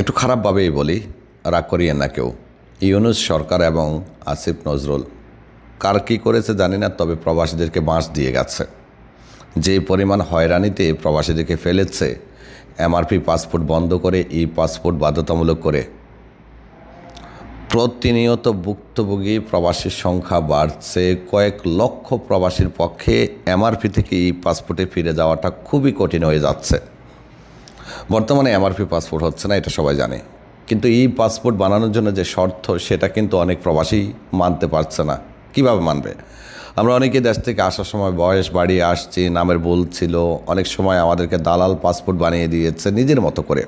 একটু খারাপভাবেই বলি, রাগ করিয়েন না কেউ। ইউনূস সরকার এবং আসিফ নজরুল কার কী করেছে জানি না, তবে প্রবাসীদেরকে বাঁশ দিয়ে গেছে। যে পরিমাণ হয়রানিতে প্রবাসীদেরকে ফেলেছে, এমআরপি পাসপোর্ট বন্ধ করে পাসপোর্ট বাধ্যতামূলক করে প্রতিনিয়ত ভুক্তভোগী প্রবাসীর সংখ্যা বাড়ছে। কয়েক লক্ষ প্রবাসীর পক্ষে এমআরপি থেকে পাসপোর্টে ফিরে যাওয়াটা খুবই কঠিন হয়ে যাচ্ছে। বর্তমানে এমআরপি পাসপোর্ট হচ্ছে না, এটা সবাই জানে, কিন্তু পাসপোর্ট বানানোর জন্য যে শর্ত, সেটা কিন্তু অনেক প্রবাসী মানতে পারছে না। কিভাবে মানবে? আমরা অনেকে দেশ থেকে আসার সময় বয়স বাড়িয়ে আসছি, নামের ভুল ছিল, অনেক সময় আমাদেরকে দালাল পাসপোর্ট বানিয়ে দিয়েছে নিজের মতো করে।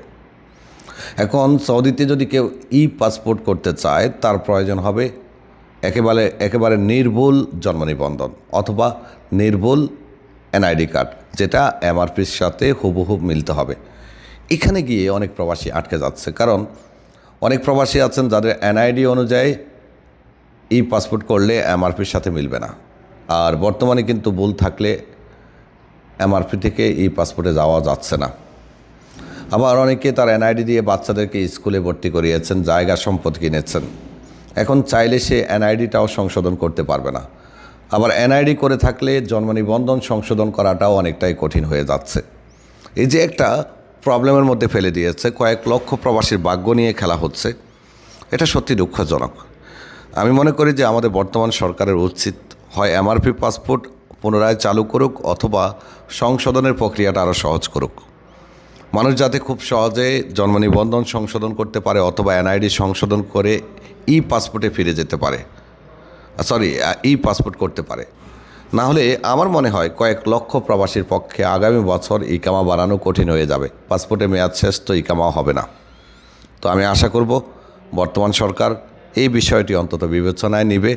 এখন সৌদিতে যদি কেউ পাসপোর্ট করতে চায়, তার প্রয়োজন হবে একেবারে নির্ভুল জন্ম নিবন্ধন অথবা নির্ভুল এনআইডি কার্ড, যেটা এমআরপির সাথে হুবহুব মিলতে হবে। এখানে গিয়ে অনেক প্রবাসী আটকে যাচ্ছে, কারণ অনেক প্রবাসী আছেন যাদের এনআইডি অনুযায়ী পাসপোর্ট করলে এমআরপির সাথে মিলবে না। আর বর্তমানে কিন্তু ভুল থাকলে এমআরপি থেকে পাসপোর্টে যাওয়া যাচ্ছে না। আবার অনেকে তার এনআইডি দিয়ে বাচ্চাদেরকে স্কুলে ভর্তি করিয়েছেন, জায়গা সম্পদ কিনেছেন। এখন চাইলে সে এনআইডিটাও সংশোধন করতে পারবে না। আবার এনআইডি করে থাকলে জন্ম নিবন্ধন সংশোধন করাটাও অনেকটাই কঠিন হয়ে যাচ্ছে। এই যে একটা প্রবলেমের মধ্যে ফেলে দিয়েছে, কয়েক লক্ষ প্রবাসীর ভাগ্য নিয়ে খেলা হচ্ছে, এটা সত্যি দুঃখজনক। আমি মনে করি যে আমাদের বর্তমান সরকারের উচিত হয় এমআরপি পাসপোর্ট পুনরায় চালু করুক, অথবা সংশোধনের প্রক্রিয়াটা আরও সহজ করুক। মানুষ যাতে খুব সহজে জন্ম নিবন্ধন সংশোধন করতে পারে অথবা এনআইডি সংশোধন করে পাসপোর্টে ফিরে যেতে পারে, পাসপোর্ট করতে পারে। না হলে আমার মনে হয় কয়েক লক্ষ প্রবাসীর পক্ষে আগামী বছর ইকামা বানানো কঠিন হয়ে যাবে। পাসপোর্টের মেয়াদ শেষ তো ইকামাও হবে না। তো আমি আশা করব বর্তমান সরকার এই বিষয়টি অন্তত বিবেচনায় নেবে।